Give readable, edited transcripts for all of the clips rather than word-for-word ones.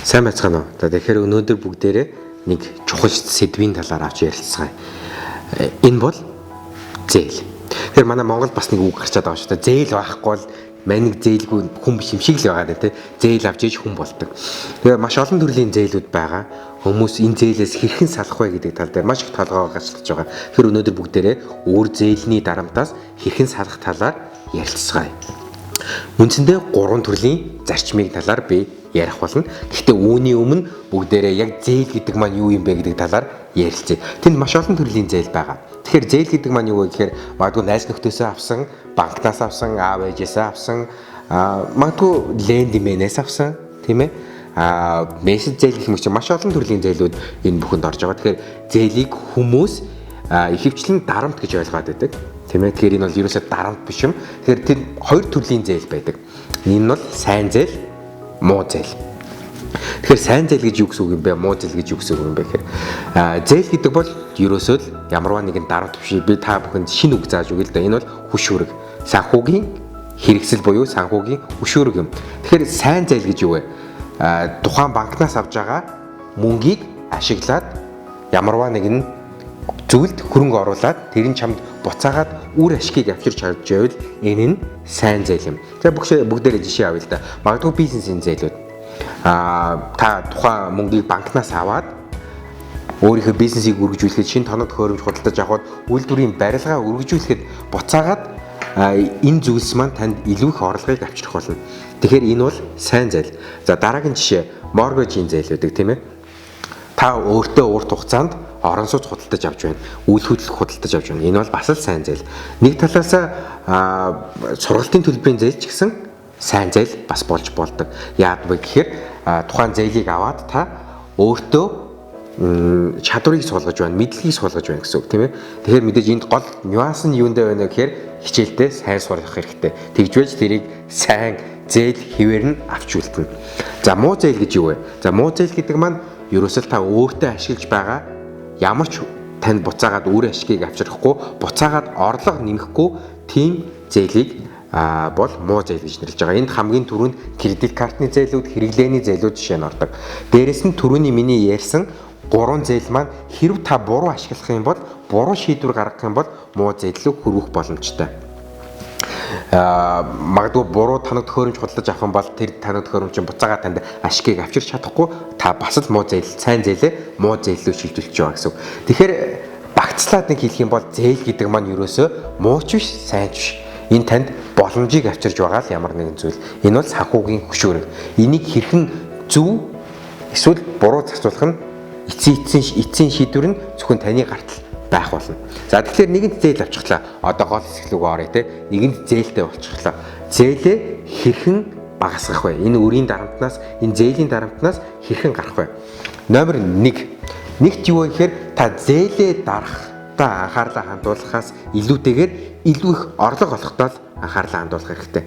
Сайн байцгаана уу. За тэгэхээр өнөөдөр бүгдээрээ нэг чухал сэдвийн талаар авч ярилцгаая. Энэ бол зээл. Тэгэхээр манай Монгол бас нэг үг гарчаад байгаа шүү дээ. Зээл байхгүй бол манийг зээлгүй хүн биш юм шиг л байгаа нэ тэ. Зээл авч иж хүн болдог. Тэгэхээр маш олон төрлийн зээлүүд байгаа. Хүмүүс энэ зээлээс хэрхэн салах вэ гэдэг тал дээр маш их толгоо гарчилж байгаа. Тэгэхээр өнөөдөр бүгдээрээ өөр зээлний дарамтаас хэрхэн салах талаар ярилцгаая. Үндсэндээ 3 төрлийн зарчмын талаар би ярих болно. Гэхдээ үүний өмнө бүгдээрээ яг зээл гэдэг маань юу юм бэ гэдэг талаар ярилцъя. Тэнд маш олон төрлийн зээл байгаа. Тэгэхээр зээл гэдэг маань юу вэ гэхээр магадгүй найз нөхдөсөө авсан, банкнаас авсан, аав ээжээсээ авсан, магадгүй лендимэнээс авсан, тийм ээ? Мессеж зээл гэх мэт маш олон төрлийн зээлүүд энэ бүхэнд орж байгаа. Тэгэхээр зээлийг хүмүүс ихэвчлэн дарамт гэж ойлгоод байдаг. Тийм ээ. Тэгэхээр энэ бол ерөөсөө дарамт биш юм. Тэгэхээр тэр хоёр төрлийн зээл байдаг. Энэ нь бол сайн зээл, муу зээл. Тэгэхээр сайн зээл гэж юу гэсэн үг юм бэ? Муу зээл гэж юу гэсэн үг юм бэ гэхээр зээл гэдэг бол ерөөсөө л ямарваа нэгэн дарамт биш. Би та бүхэнд шинэ үг зааж өгье л да. Энэ бол хөшүүрэг. Санхүүгийн хэрэгсэл буюу санхүүгийн хөшүүрэг юм. Тэгэхээр сайн зээл гэж юу вэ? Тухайн банкнаас авж байгаа мөнгийг ашиглаад ямарваа нэгэн зүйлд хөрөнгө оруулаад тэр нь чамд буцаагаад үр ашгийг авчирч чадж байвал энэ нь сайн зээл юм. За бүгдээрээ жишээ авъя л да. Магадгүй бизнесийн зээлүүд. Та тухайн мөнгийг банкнаас аваад өөрийнхөө бизнесийг үргэлжлүүлэхэд шинэ тоног төхөөрөмж худалдаж авахд үйлдвэрийн барилгаа үргэлжлүүлэхэд буцаагаад энэ зүйлс маань танд илүү их орлогыг авчрах болно. Тэгэхээр энэ бол сайн зээл. За дараагийн жишээ моргежийн зээл байдаг тийм ээ. Та өөртөө урт хугацаанд орон сууц худалдаж авч байна. Үйл хөдлөх худалдаж авч байна. Энэ бол бас л сайн зээл. Нэг талаас сургалтын төлбөрийн зээл ч гэсэн сайн зээл бас болж болдог. Яагаад вэ гэхээр тухайн зээлийг аваад та өөртөө чадварыг суулгаж байна, мэдлэгийг суулгаж байна гэсэн үг тийм ээ. Тэгэхээр мэдээж энд гол нюанс нь юундэ байна гэхээр хичээлдээ сайн сурах хэрэгтэй. Тэгжвэж тэрийг сайн зээл хэвээр нь авч үлдэнэ. За муу зээл гэж юу вэ? За муу зээл гэдэг маань ерөөсөө та өөртөө ашиглаж байгаа ямар ч танд буцаагаад үр ашгийг авчрахгүй, буцаагаад орлого нэмэхгүй тийм зээлийг бол муу зээл гэж нэрлэж байгаа. Энд хамгийн түрүүнд кредит картны зээлүүд, хэрэглээний зээлүүд жишээ нь ордог. Дээрээс нь түрүүний миний ярьсан 3 зээл маань хэрв та буруу ашиглах юм бол, буруу шийдвэр гаргах юм бол муу зээл рүү хүрэх боломжтой. Магадгүй буруу тоног төхөөрөмж худалдаж авах юм бол тэр тоног төхөөрөмж буцаагаад танд ашгийг авчирч чадахгүй, та бас л муу зээл, сайн зээлээ муу зээл рүү шилжүүлж байгаа гэсэн үг. Тэгэхээр багцлаад нэг хэлэх юм бол зээл гэдэг маань ерөөсөө муу ч биш, сайн ч биш. Энэ танд боломжийг авчирж байгаа л ямар нэгэн зүйл. Энэ бол санхүүгийн хөшүүрэг. Энийг хэрхэн зөв эсвэл буруу зарцуулах нь эцсийн шийдвэр нь зөвхөн таны гартал байх болно. За тэгэхээр нэгэнд зээл авчихлаа. Одоо гол хэсэг рүү оръё те. Нэгэнд зээлтэй болчихлоо. Зээлээ хэрхэн багасгах вэ? Энэ үрийн дарамтнаас, энэ зээлийн дарамтнаас хэрхэн гарах вэ? Номер 1. Нэгт юу вэ гэхээр та зээлээ дарахтаа анхаарлаа хандуулахаас илүүтэйгээр илүү их орлого олохтоо анхаарлаа хандуулах хэрэгтэй.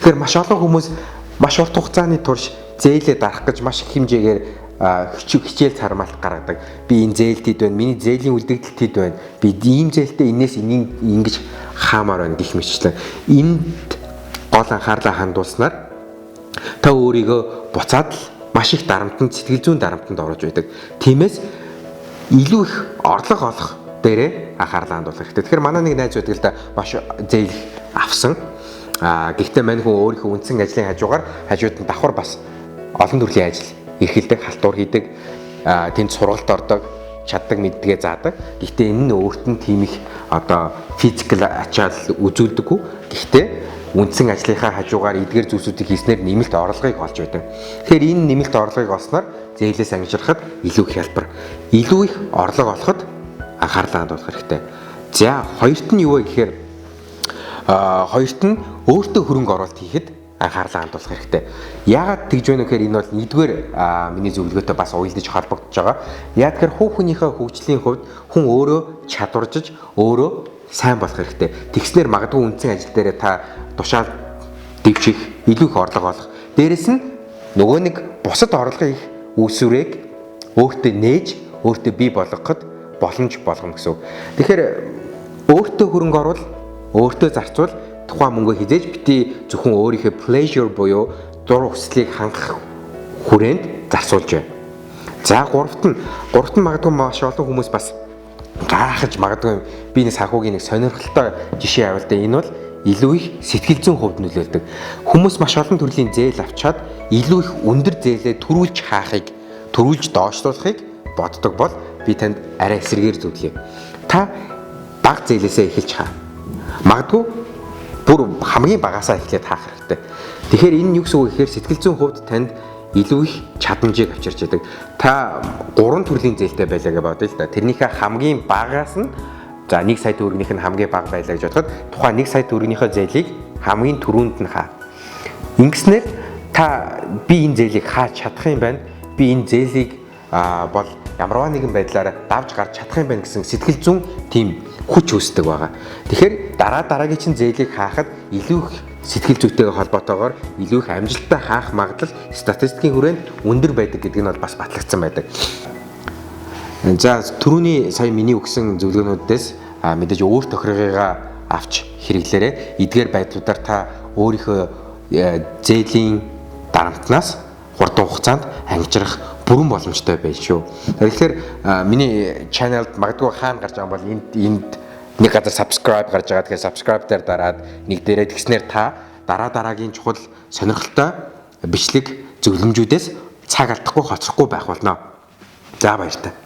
Тэгэхээр маш олон хүмүүс маш урт хугацааны турш зээлээ дарах гэж маш их хэмжээгээр хичээл цармаалт гаргадаг. Би энэ зээлтэд байна, миний зээлийн үлдэгдэл тэд байна. Би ийм зээлтэй энэс ингэж хаамаар байна гэх мэтчлэн. Энд гол анхаарлаа хандуулснаар та өөрийгөө буцаад л маш их дарамтанд, сэтгэл зүйн дарамтанд орж байдаг. Тиймээс илүү их орлого олох дээрээ анхаарлаа хандуулах хэрэгтэй. Тэгэхээр манай нэг найз байдаг л да маш зээл авсан. Гэхдээ мань хүн өөрийнхөө үндсэн ажлын хажуугаар хажууд нь давхар бас олон төрлийн ажил эрхэлдэг, халтур хийдэг, тэнд сургалт ордог, чаддаг, мэддэгэ заадаг. Гэхдээ энэ нь өөрт нь тийм их одоо физикал ачаал үзүүлдэггүй. Гэхдээ үндсэн ажлынхаа хажуугаар эдгээр зүйлсүүдийг хийснээр нэмэлт орлогыг олж байдаг. Тэгэхээр энэ нэмэлт орлогыг олсноор зээлээс ангижрахад илүү их хялбар. Илүү их орлого олоход анхаарлаа хандуулах хэрэгтэй. За хоёрт нь юу вэ гэхээр хоёрт нь өөртөө хөрөнгө оруулалт хийхэд анхаарлаа хандуулах хэрэгтэй. Яагаад тэгж байна вэ гэхээр энэ бол нэгдүгээр миний зөвлөгөөтэй бас уялдаж холбогдож байгаа. Яг тэгэхээр хувь хүнийхээ хөгжлийн хувьд хүн өөрөө чадваржиж, өөрөө сайн болох хэрэгтэй. Тэгснээр магадгүй үндсэн ажил дээр та тушаал дэвших, илүү их орлого олох. Дээрэс нь нөгөө нэг бусад орлогын их үүсвэрийг өөртөө нээж, өөртөө бий болгоход боломж болгоно гэсэн үг. Тэгэхээр өөртөө хөрөнгө оруул, өөртөө зарцуул, тухайн мөнгөө хизээж бити зөвхөн өөрийнхөө pleasure буюу дур хүслийг хангах хүрээнд зарцуулж байна. За гуравт нь магадгүй маш олон хүмүүс бас гайхаж магадгүй би нэг санхүүгийн нэг сонирхолтой жишээ авал да. Энэ бол илүү их сэтгэл зүйн хувьд нөлөөлдөг. Хүмүүс маш олон төрлийн зээл авчаад илүү их өндөр зээлээ төрүүлж доошлуулахыг боддог бол би танд арай эсрэгээр зөвлөе. Та бага зээлээсээ эхэлж хаа. Магадгүй бүр хамгийн багасаа эхлээд хаах хэрэгтэй. Тэгэхээр энэ юу гэсэн үг гэхээр сэтгэл зүйн хувьд танд илүү их чадамжийг авчирч яадаг. Та 3 төрлийн зээлтэй байлаа гэж бодъё л да. Тэрнийхээ хамгийн багаас нь за 1 сая төгрөгийнх нь хамгийн бага байлаа гэж бодоход тухайн 1 сая төгрөгийнхөө зээлийг хамгийн түрүүнд нь хаа. Ингэснээр та би энэ зээлийг хааж чадах юм байна. Би энэ зээлийг бол ямарваа нэгэн байдлаар давж гарч чадах юм байна гэсэн сэтгэл зүйн тийм хүч үүсдэг байгаа. Тэгэхээр дараагийн чинь зээлийг хаахад илүү их сэтгэл зүйтэйгээ холбоотойгоор илүү их амжилттай хаах магадлал статистикийн хүрээнд өндөр байдаг гэдэг нь бол бас батлагдсан байдаг. За түрүүний сая миний өгсөн зөвлөгөөнүүдээс мэдээж өөр тохиргоогоо авч хэрэглээрэй. Эдгээр байдлуудаар та өөрийнхөө зээлийн дарамтнаас хурдан хугацаанд ангижрах бүрэн боломжтой байна шүү. Тэгэхээр миний channelд магадгүй хаана гарч байгаа бол энд нэг газар subscribe гарч байгаа. Тэгэхээр subscribe дээр дараад нэг дээрээ тэгснээр та дараагийн чухал сонирхолтой бичлэг зөвлөмжүүдээс цаг алдахгүй хоцрохгүй байх болно. За баярлалаа.